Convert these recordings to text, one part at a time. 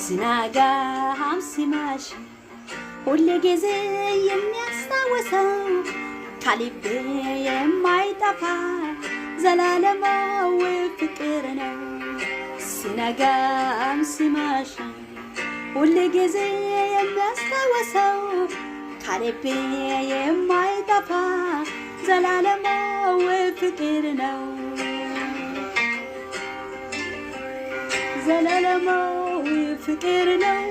ሲናጋ ሲመሽ ሁሌ ጊዜ የሚያስታውሰው ከልቤ የማይጠፋ ዘላለማዊ ፍቅር ነው። ሲነጋም ሲመሽ ሁሌ ጊዜ የሚያስታውሰው ከልቤ የማይጠፋ ዘላለማዊ ፍቅር ነው። ዘላለማዊ ፍቅር ነው።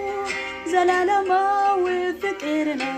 ዘላለማዊ ፍቅር ነው።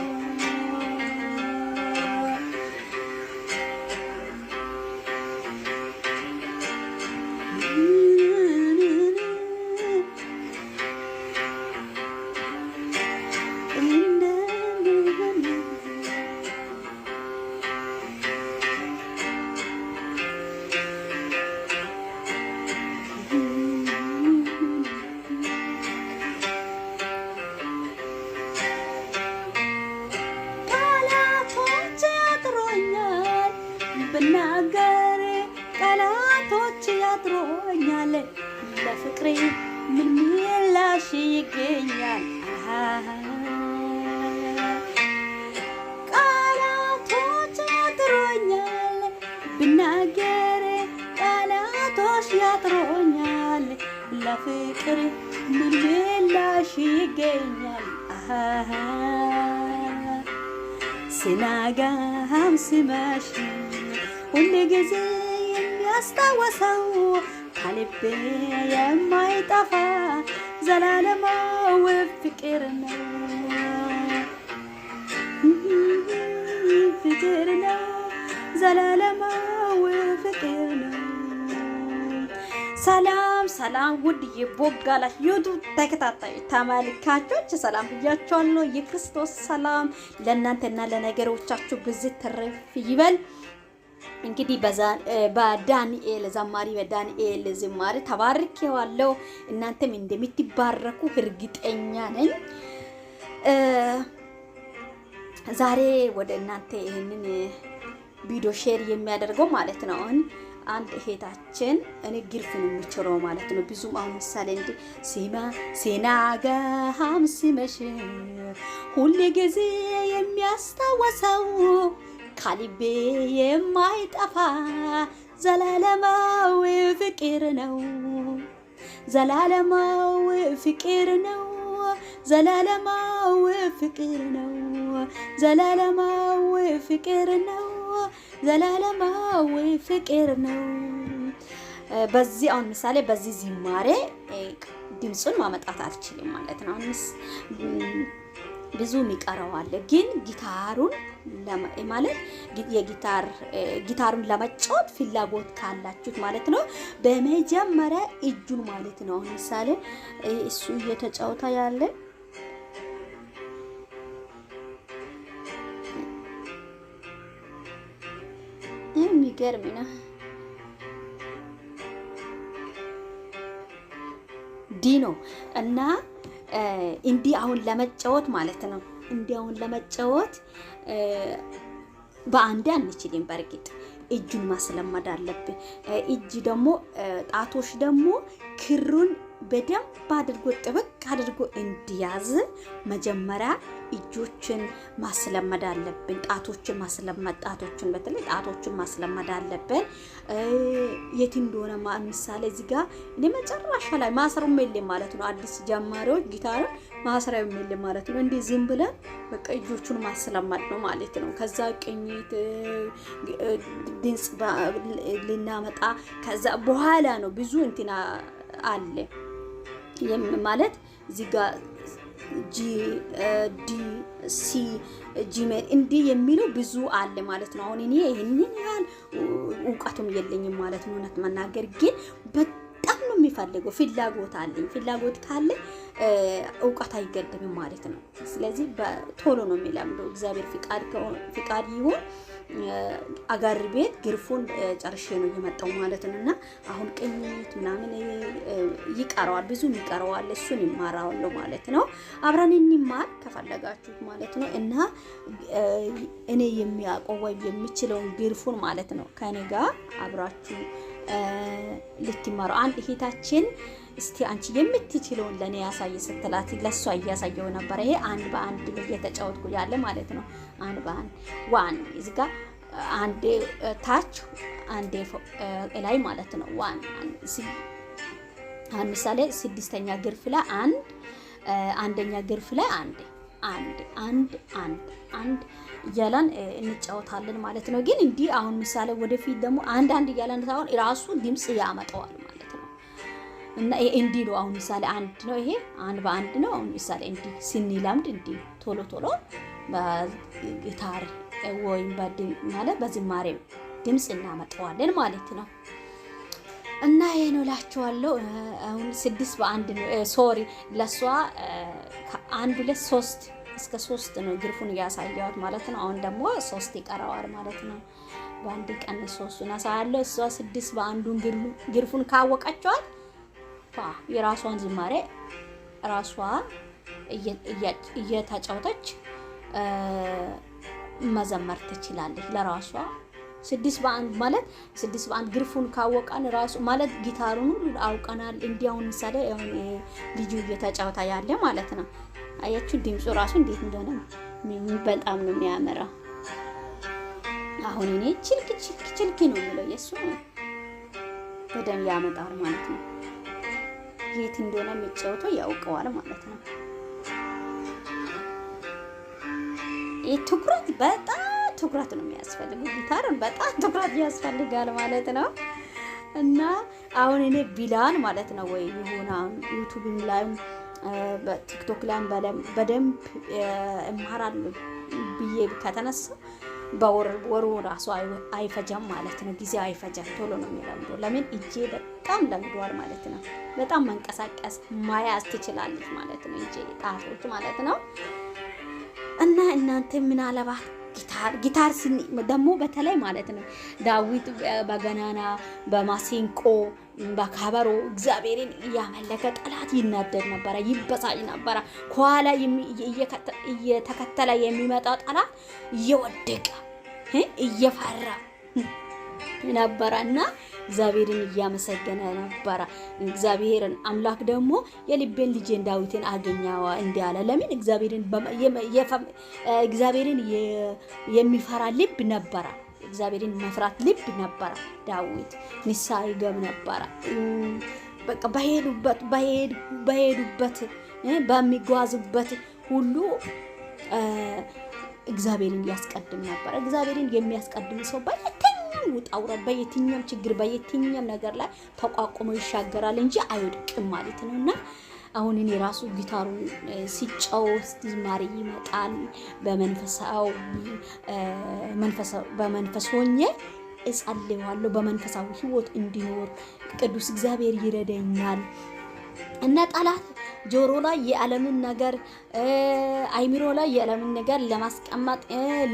ብናገር ቃላቶች ያጥሮኛል ለፍቅሬ ምን ምላሽ ይገኛል? ቃላቶች ያጥሮኛል ብናገር ቃላቶች ያጥሮኛል ለፍቅሬ ምን ምላሽ ይገኛል? ሲነጋም ሲመሽ ሁሌ ጊዜ የሚያስታውሰው ከልቤ የማይጠፋ ዘላለማዊ ፍቅር ነው። ፍቅር ነው። ዘላለማዊ ፍቅር ነው። ሰላም ሰላም ውድ የቦጋላሽ ዩቱብ ተከታታዮች ተመልካቾች ሰላም ብያችኋለሁ። የክርስቶስ ሰላም ለእናንተና ለነገሮቻችሁ ብዝት ትርፍ ይበል። እንግዲህ በዳንኤል ዘማሪ በዳንኤል ዝማሬ ተባርኬዋለሁ። እናንተም እንደምትባረኩ እርግጠኛ ነኝ። ዛሬ ወደ እናንተ ይሄንን ቪዲዮ ሼር የሚያደርገው ማለት ነው አንድ እህታችን እኔ ግርፍን የሚችለው ማለት ነው። ብዙም አሁን ምሳሌ እንደ ሲነጋም ሲመሽ ሁሌ ጊዜ የሚያስታውሰው ከልቤ የማይጠፋ ዘላለማዊ ፍቅር ነው። ዘላለማዊ ፍቅር ነው። ዘላለማዊ ፍቅር ነው። ዘላለማዊ ፍቅር ነው። ዘላለማዊ ፍቅር ነው። በዚህ አሁን ምሳሌ በዚህ ዝማሬ ድምጹን ማመጣት አልችልም ማለት ነው። ብዙ ይቀረዋል፣ ግን ጊታሩን ማለት ጊታሩን ለመጫወት ፍላጎት ካላችሁት ማለት ነው በመጀመሪያ እጁን ማለት ነው። አሁን ምሳሌ እሱ እየተጫወተ ያለ የሚገርም ነው። ዲኖ እና እንዲህ አሁን ለመጫወት ማለት ነው። እንዲህ አሁን ለመጫወት በአንዴ አንችልም። በርግጥ እጁን ማስለመድ አለብን። እጅ ደግሞ ጣቶች ደግሞ ክሩን በደንብ አድርጎ ጥብቅ አድርጎ እንዲያዝ መጀመሪያ እጆችን ማስለመድ አለብን። ጣቶችን በተለይ ጣቶችን ማስለመድ አለብን። የት እንደሆነ ምሳሌ እዚህ ጋር ለመጨረሻ ላይ ማሰሩም የለም ማለት ነው። አዲስ ጀማሪዎች ጊታር ማሰሪያው የለም ማለት ነው። እንዲህ ዝም ብለን በቃ እጆቹን ማስለመድ ነው ማለት ነው። ከዛ ቅኝት ድምጽ ልናመጣ ከዛ በኋላ ነው ብዙ እንትና አለ ማለት እዚህ ጋር ጂ ዲ ሲ ጂሜል እንዲህ የሚለው ብዙ አለ ማለት ነው። አሁን እኔ ይሄንን ያህል እውቀቱም የለኝም ማለት ነው። እውነት መናገር ግን በጣም ነው የሚፈልገው። ፍላጎት አለኝ። ፍላጎት ካለ እውቀት አይገደብም ማለት ነው። ስለዚህ በቶሎ ነው የሚለምደው። እግዚአብሔር ፍቃድ ይሁን። አጋር ቤት ግርፉን ጨርሼ ነው የመጣው ማለት ነውና አሁን ቅኝት ምናምን ይቀረዋል፣ ብዙ ይቀረዋል። እሱን ይማራዋለሁ ማለት ነው። አብረን እንማር ከፈለጋችሁ ማለት ነው። እና እኔ የሚያውቀው ወይ የሚችለውን ግርፉን ማለት ነው ከኔ ጋር አብራችሁ ልትማሩ አንድ እህታችን እስቲ አንቺ የምትችለውን ለኔ ያሳይ ስትላት ለሷ እያሳየው ነበር። ይሄ አንድ በአንድ ነው እየተጫወትኩ ያለ ማለት ነው። አንድ በአንድ ዋን እዚህ ጋር አንዴ ታች አንዴ ላይ ማለት ነው። ዋን አሁን ምሳሌ ስድስተኛ ግርፍ ላይ አንደኛ ግርፍ ላይ አንድ እያለን እንጫወታለን ማለት ነው። ግን እንዲህ አሁን ምሳሌ ወደፊት ደግሞ አንድ እያለን ታውን ራሱ ድምጽ ያመጣዋል ማለት ነው። እና ይሄ እንዲህ ነው። አሁን ምሳሌ አንድ ነው፣ ይሄ አንድ በአንድ ነው። አሁን ምሳሌ እንዲህ ስንላምድ እንዲህ ቶሎ በጊታር ወይም ማለት በዝማሬ ድምጽ እናመጣዋለን ማለት ነው። እና ይሄ ነው እላችኋለሁ። አሁን 6 በአንድ ነው ሶሪ ለሷ 1 2 3 እስከ 3 ነው ግርፉን ያሳያዋት ማለት ነው። አሁን ደግሞ 3 ይቀራዋል ማለት ነው። በአንድ ቀን 3ን አሳያለሁ። እሷ 6 በአንዱን ግርፉን ካወቀቻት የራሷን ዝማሬ ራሷ እየተጫወተች መዘመር ትችላለች ለራሷ። 6 በአንድ ማለት 6 በአንድ ግርፉን ካወቀን ራሱ ማለት ጊታሩን ሁሉ አውቀናል። እንዲያው ምሳሌ ልጁ እየተጫወታ ያለ ማለት ነው። አያችሁ ድምፁ ራሱ እንዴት እንደሆነ በጣም ነው የሚያምረው። አሁን እኔ ችልክ ነው የሚለው የሱ በደም ያመጣል ማለት ነው። የት እንደሆነ የሚጫወተው ያውቀዋል ማለት ነው። ይሄ ትኩረት ነው የሚያስፈልገው። ጊታርን በጣም ትኩረት ያስፈልጋል ማለት ነው። እና አሁን እኔ ቢላን ማለት ነው ወይ ይሁን ዩቲዩብ ላይ በቲክቶክ ላይ በደንብ እማራለሁ ብዬ ከተነሳ በወሩ ራሱ አይፈጃም ማለት ነው። ጊዜ አይፈጃም፣ ቶሎ ነው የሚለምደው። ለምን እጄ በጣም ለምዷል ማለት ነው። በጣም መንቀሳቀስ ማያዝ ትችላለች ማለት ነው እጄ ጣቶች ማለት ነው። እና እናንተ ምን አለባት ጊታር ደግሞ በተለይ ማለት ነው ዳዊት በገናና በማሲንቆ በካበሮ እግዚአብሔርን እያመለከ ጠላት ይናደድ ነበረ፣ ይበሳጭ ነበረ። ከኋላ እየተከተለ የሚመጣ ጠላት እየወደቀ እየፈራ ነበረና እግዚአብሔርን እያመሰገነ ነበረ። እግዚአብሔርን አምላክ ደግሞ የልቤን ልጄን ዳዊትን አገኘዋ እንዲያለ ለምን እግዚአብሔርን የሚፈራ ልብ ነበረ። እግዚአብሔርን መፍራት ልብ ነበረ። ዳዊት ንስሐ ይገባ ነበረ። በቃ በሄዱበት በሚጓዙበት ሁሉ እግዚአብሔርን ያስቀድም ነበር። እግዚአብሔርን የሚያስቀድም ሰው ውጣ ውረድ በየትኛውም ችግር በየትኛውም ነገር ላይ ተቋቁሞ ይሻገራል እንጂ አይወድቅም ማለት ነውና አሁን እኔ ራሱ ጊታሩን ሲጫወት ዝማሬ ይመጣል። በመንፈስ ሆኜ እጸልያለሁ። በመንፈሳዊ ህይወት እንዲኖር ቅዱስ እግዚአብሔር ይረዳኛል። እና ጠላት ጆሮ ላይ የዓለምን ነገር አይምሮ ላይ የዓለምን ነገር ለማስቀመጥ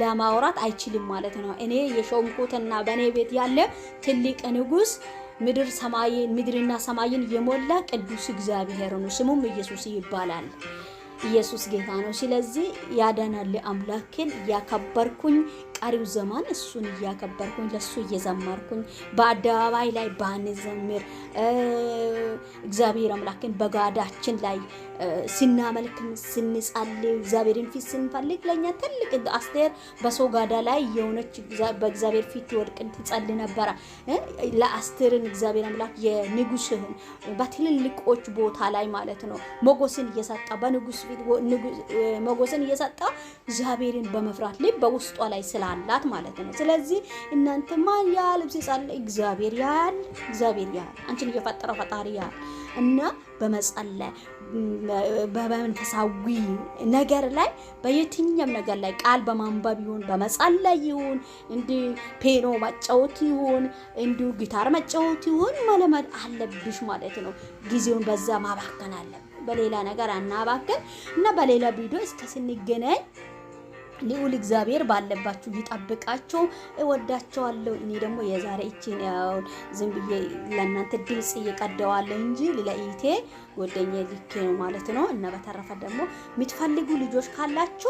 ለማውራት አይችልም ማለት ነው። እኔ የሾምኩትና በኔ ቤት ያለ ትልቅ ንጉስ ምድርና ሰማይን የሞላ ቅዱስ እግዚአብሔር ነው። ስሙም ኢየሱስ ይባላል። ኢየሱስ ጌታ ነው። ስለዚህ ያዳናል አምላክን ያከበርኩኝ ቀሪው ዘመን እሱን እያከበርኩኝ ለሱ እየዘመርኩኝ በአደባባይ ላይ ባንዘምር እግዚአብሔር አምላክን በጓዳችን ላይ ስናመልክ ስንጸልይ እግዚአብሔርን ፊት ስንፈልግ ለኛ ትልቅ አስቴር በሰው ጓዳ ላይ የሆነች በእግዚአብሔር ፊት ወድቅን ትጸልይ ነበር። ለአስቴርን እግዚአብሔር አምላክ የንጉስህን በትልልቆች ቦታ ላይ ማለት ነው ሞገስን እየሰጣ በንጉስ ፊት ሞገስን እየሰጣ እግዚአብሔርን በመፍራት ልብ በውስጧ ላይ ስላላት ማለት ነው። ስለዚህ እናንተ ማን ያልብ ሲጸልይ እግዚአብሔር ያያል። አንቺን እየፈጠረ ፈጣሪ ያያል። እና በመጸለይ በመንፈሳዊ ነገር ላይ በየትኛም ነገር ላይ ቃል በማንበብ ይሁን በመጸለይ ይሁን እንዲ ፒያኖ መጫወት ይሁን እንዲ ጊታር መጫወት ይሁን መለመድ አለብሽ ማለት ነው። ጊዜውን በዛ ማባከን አለብሽ። በሌላ ነገር አናባከን እና በሌላ ቪዲዮ እስከ ስንገናኝ ልዑል እግዚአብሔር ባለባችሁ ይጠብቃችሁ። እወዳችኋለሁ። እኔ ደግሞ የዛሬ እቺን ያው ዝም ብዬ ለእናንተ ድምጽ እየቀደዋለሁ እንጂ ለኢቴ ወደኛ ልኬ ነው ማለት ነው። እና በተረፈ ደግሞ የምትፈልጉ ልጆች ካላችሁ